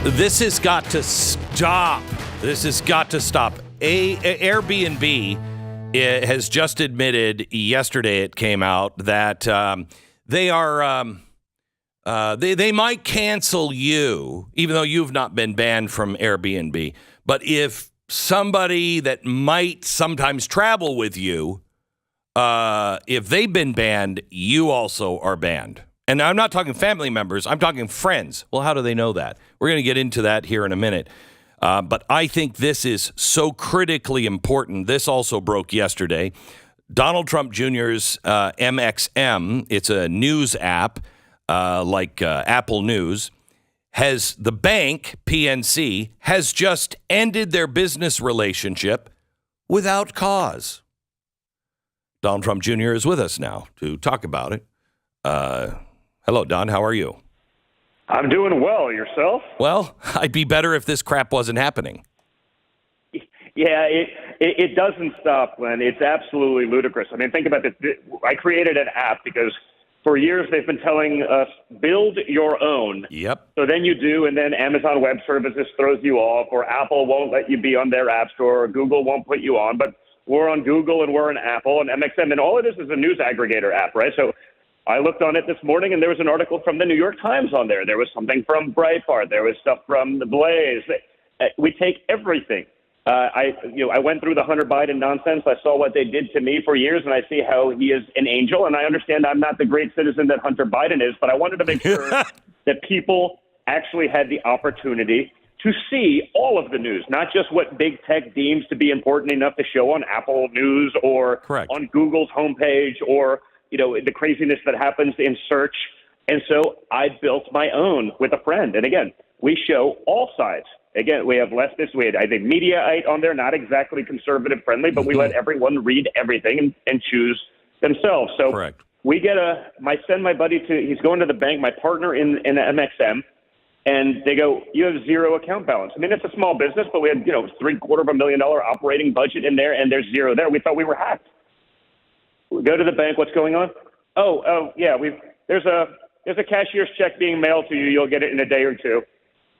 This has got to stop. This has got to stop. Airbnb has just admitted yesterday, it came out, that they might cancel you, even though you've not been banned from Airbnb. But if somebody that might sometimes travel with you, if they've been banned, you also are banned. And I'm not talking family members. I'm talking friends. Well, how do they know that? We're going to get into that here in a minute. But I think this is so critically important. This also broke yesterday. Donald Trump Jr.'s MXM, it's a news app like Apple News, the bank, PNC, has just ended their business relationship without cause. Donald Trump Jr. is with us now to talk about it. Hello, Don. How are you? I'm doing well. Yourself? Well, I'd be better if this crap wasn't happening. Yeah, it doesn't stop, Glenn. It's absolutely ludicrous. I mean, think about this. I created an app because for years they've been telling us, build your own. Yep. So then you do, and then Amazon Web Services throws you off, or Apple won't let you be on their app store, or Google won't put you on. But we're on Google, and we're on Apple, and MXM, and all it is a news aggregator app, right? So I looked on it this morning, and there was an article from the New York Times on there. There was something from Breitbart. There was stuff from The Blaze. We take everything. I went through the Hunter Biden nonsense. I saw what they did to me for years, and I see how he is an angel. And I understand I'm not the great citizen that Hunter Biden is, but I wanted to make sure that people actually had the opportunity to see all of the news, not just what big tech deems to be important enough to show on Apple News or Correct. On Google's homepage or the craziness that happens in search. And so I built my own with a friend. And again, we show all sides. Again, we have leftists. We had, I think, Mediaite on there, not exactly conservative friendly, but we let everyone read everything and choose themselves. So Correct. We get my buddy he's going to the bank, my partner in MXM, and they go, you have zero account balance. I mean, it's a small business, but we had, $750,000 operating budget in there, and there's zero there. We thought we were hacked. We go to the bank. What's going on? Oh, yeah. There's a cashier's check being mailed to you. You'll get it in a day or two.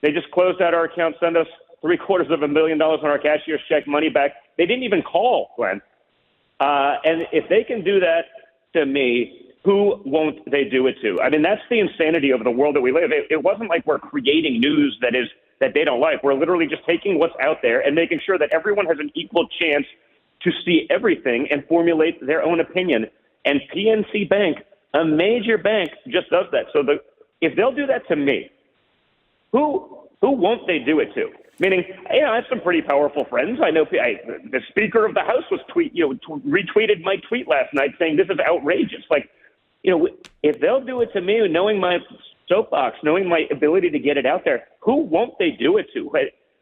They just closed out our account, send us $750,000 on our cashier's check, money back. They didn't even call, Glenn. And if they can do that to me, who won't they do it to? I mean, that's the insanity of the world that we live. It wasn't like we're creating news that they don't like. We're literally just taking what's out there and making sure that everyone has an equal chance to see everything and formulate their own opinion. And PNC Bank, a major bank, just does that. So if they'll do that to me, who won't they do it to? Meaning, I have some pretty powerful friends. I know the Speaker of the House was retweeted my tweet last night saying this is outrageous. Like, if they'll do it to me, knowing my soapbox, knowing my ability to get it out there, who won't they do it to?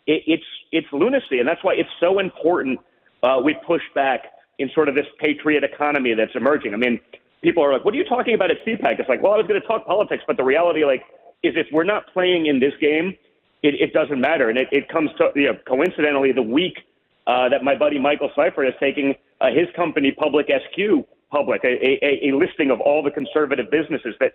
It's lunacy, and that's why it's so important. We push back in sort of this patriot economy that's emerging. I mean, people are like, what are you talking about at CPAC? It's like, well, I was going to talk politics, but the reality, is if we're not playing in this game, it doesn't matter. And it comes to, coincidentally, the week that my buddy Michael Seifert is taking his company, Public SQ, public, a listing of all the conservative businesses that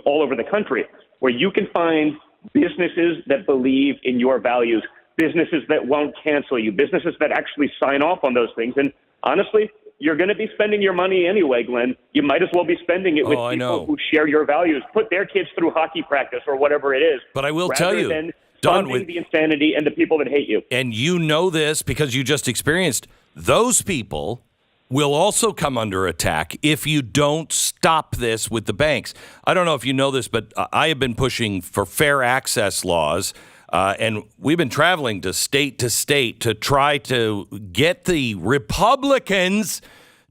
all over the country, where you can find businesses that believe in your values, businesses that won't cancel you, businesses that actually sign off on those things. And honestly, you're going to be spending your money anyway, Glenn. You might as well be spending it with people who share your values. Put their kids through hockey practice or whatever it is. But I will tell you, than Don, funding the insanity and the people that hate you. And you know this because you just experienced, those people will also come under attack if you don't stop this with the banks. I don't know if you know this, but I have been pushing for fair access laws. And we've been traveling to state to try to get the Republicans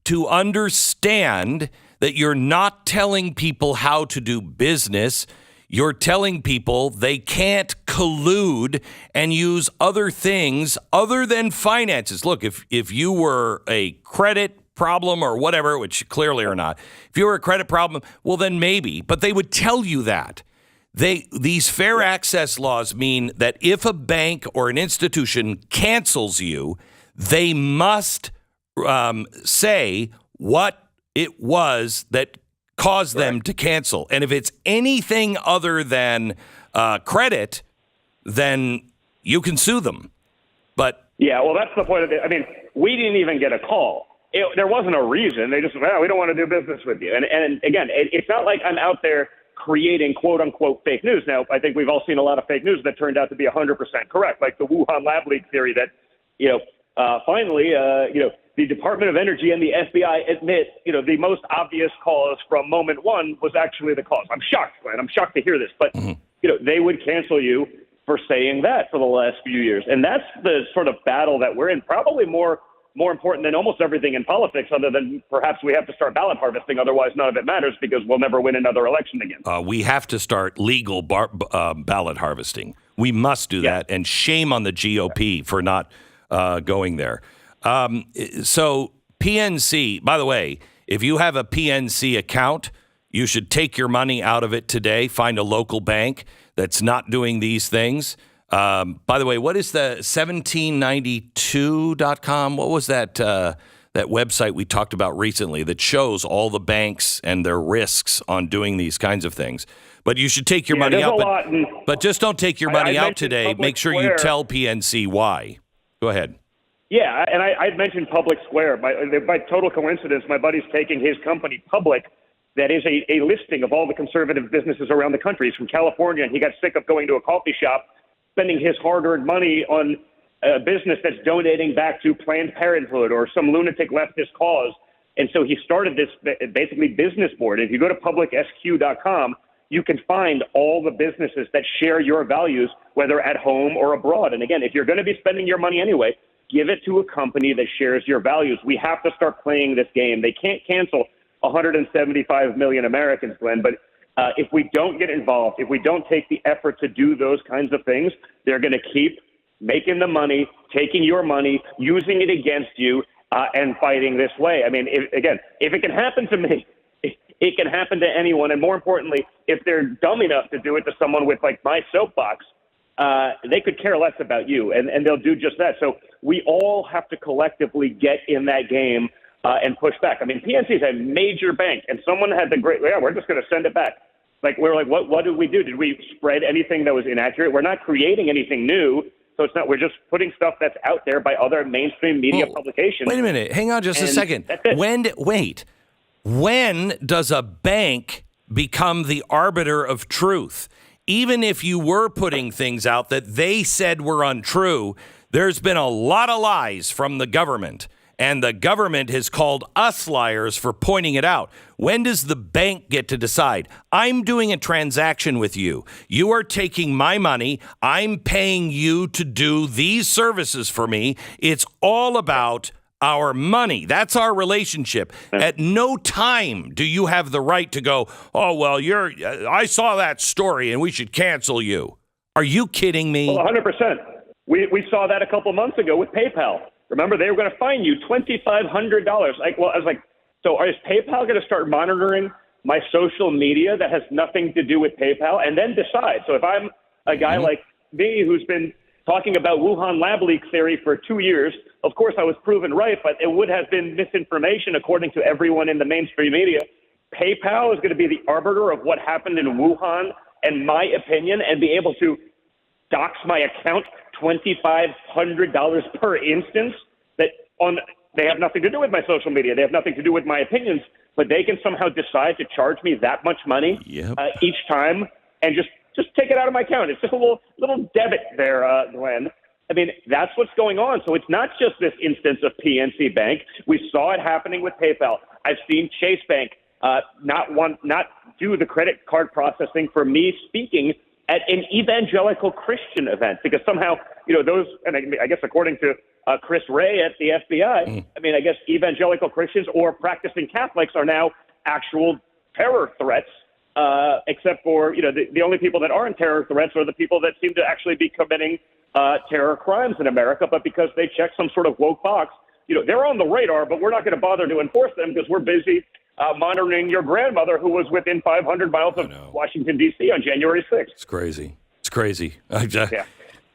to understand that you're not telling people how to do business. You're telling people they can't collude and use other things other than finances. Look, if you were a credit problem or whatever, which clearly are not, if you were a credit problem, well, then maybe. But they would tell you that. These fair access laws mean that if a bank or an institution cancels you, they must say what it was that caused them to cancel. And if it's anything other than credit, then you can sue them. But yeah, well, that's the point of it. I mean, we didn't even get a call. There wasn't a reason. They just, well, we don't want to do business with you. And again, it's not like I'm out there creating quote unquote fake news. Now, I think we've all seen a lot of fake news that turned out to be 100% correct, like the Wuhan lab leak theory that, finally, the Department of Energy and the FBI admit, the most obvious cause from moment one was actually the cause. I'm shocked, Glenn. I'm shocked to hear this, but they would cancel you for saying that for the last few years. And that's the sort of battle that we're in, probably more important than almost everything in politics, other than perhaps we have to start ballot harvesting. Otherwise, none of it matters because we'll never win another election again. We have to start legal ballot harvesting. We must do that. And shame on the GOP for not going there. So PNC, by the way, if you have a PNC account, you should take your money out of it today. Find a local bank that's not doing these things. By the way, what is the 1792.com? What was that website we talked about recently that shows all the banks and their risks on doing these kinds of things? But you should take your money out. But just don't take your money out today. Make sure you tell PNC why. Go ahead. Yeah, and I'd mentioned Public Square. By total coincidence, my buddy's taking his company public. That is a listing of all the conservative businesses around the country. He's from California, and he got sick of going to a coffee shop, spending his hard-earned money on a business that's donating back to Planned Parenthood or some lunatic leftist cause. And so he started this basically business board. If you go to publicsq.com, you can find all the businesses that share your values, whether at home or abroad. And again, if you're going to be spending your money anyway, give it to a company that shares your values. We have to start playing this game. They can't cancel 175 million Americans, Glenn, but if we don't get involved, if we don't take the effort to do those kinds of things, they're going to keep making the money, taking your money, using it against you, and fighting this way. I mean, if it can happen to me, it can happen to anyone. And more importantly, if they're dumb enough to do it to someone with like my soapbox, they could care less about you, and they'll do just that. So we all have to collectively get in that game and push back. I mean, PNC is a major bank, and someone had the great, we're just going to send it back. Like, we're like, what did we do? Did we spread anything that was inaccurate? We're not creating anything new, so it's not, we're just putting stuff that's out there by other mainstream media publications. Wait a minute. Hang on just a second. When does a bank become the arbiter of truth? Even if you were putting things out that they said were untrue, there's been a lot of lies from the government. And the government has called us liars for pointing it out. When does the bank get to decide? I'm doing a transaction with you. You are taking my money. I'm paying you to do these services for me. It's all about our money. That's our relationship. At no time do you have the right to go, oh, well, I saw that story and we should cancel you. Are you kidding me? Well, 100%. We saw that a couple months ago with PayPal. Remember, they were going to fine you $2,500. I was like, so is PayPal going to start monitoring my social media that has nothing to do with PayPal and then decide? So if I'm a guy like me who's been talking about Wuhan lab leak theory for 2 years, of course I was proven right, but it would have been misinformation according to everyone in the mainstream media. PayPal is going to be the arbiter of what happened in Wuhan and my opinion and be able to dox my account $2,500 per instance they have nothing to do with my social media. They have nothing to do with my opinions, but they can somehow decide to charge me that much money each time and just take it out of my account. It's just a little debit there, Glenn. I mean, that's what's going on. So it's not just this instance of PNC Bank. We saw it happening with PayPal. I've seen Chase Bank not do the credit card processing for me speaking at an evangelical Christian event because somehow, those, and I guess according to Chris Wray at the FBI, I mean, I guess evangelical Christians or practicing Catholics are now actual terror threats, except for, the only people that aren't terror threats are the people that seem to actually be committing terror crimes in America, but because they check some sort of woke box, they're on the radar, but we're not going to bother to enforce them because we're busy monitoring your grandmother who was within 500 miles of Washington, D.C. on January 6th. It's crazy.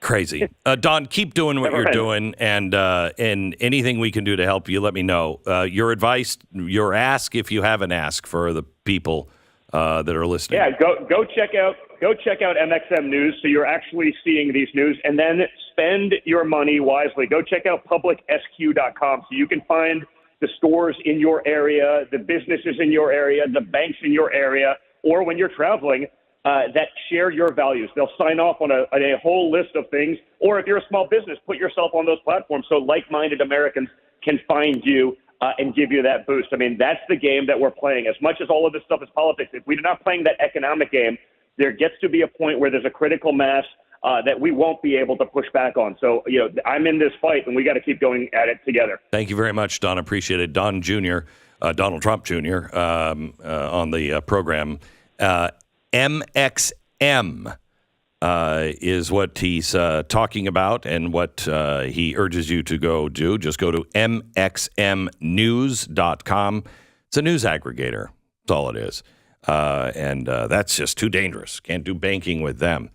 Crazy. Don, keep doing what you're doing, and anything we can do to help you, let me know. Your advice, your ask, if you have an ask for the people that are listening. Yeah, go check out Go check out MXM News so you're actually seeing these news, and then spend your money wisely. Go check out publicsq.com so you can find the stores in your area, the businesses in your area, the banks in your area, or when you're traveling, that share your values. They'll sign off on a whole list of things. Or if you're a small business, put yourself on those platforms so like-minded Americans can find you and give you that boost. I mean, that's the game that we're playing. As much as all of this stuff is politics, if we're not playing that economic game, there gets to be a point where there's a critical mass that we won't be able to push back on. So, I'm in this fight, and we got to keep going at it together. Thank you very much, Don. Appreciate it. Don Jr., Donald Trump Jr., on the program. MXM is what he's talking about and what he urges you to go do. Just go to mxmnews.com. It's a news aggregator. That's all it is. And that's just too dangerous. Can't do banking with them.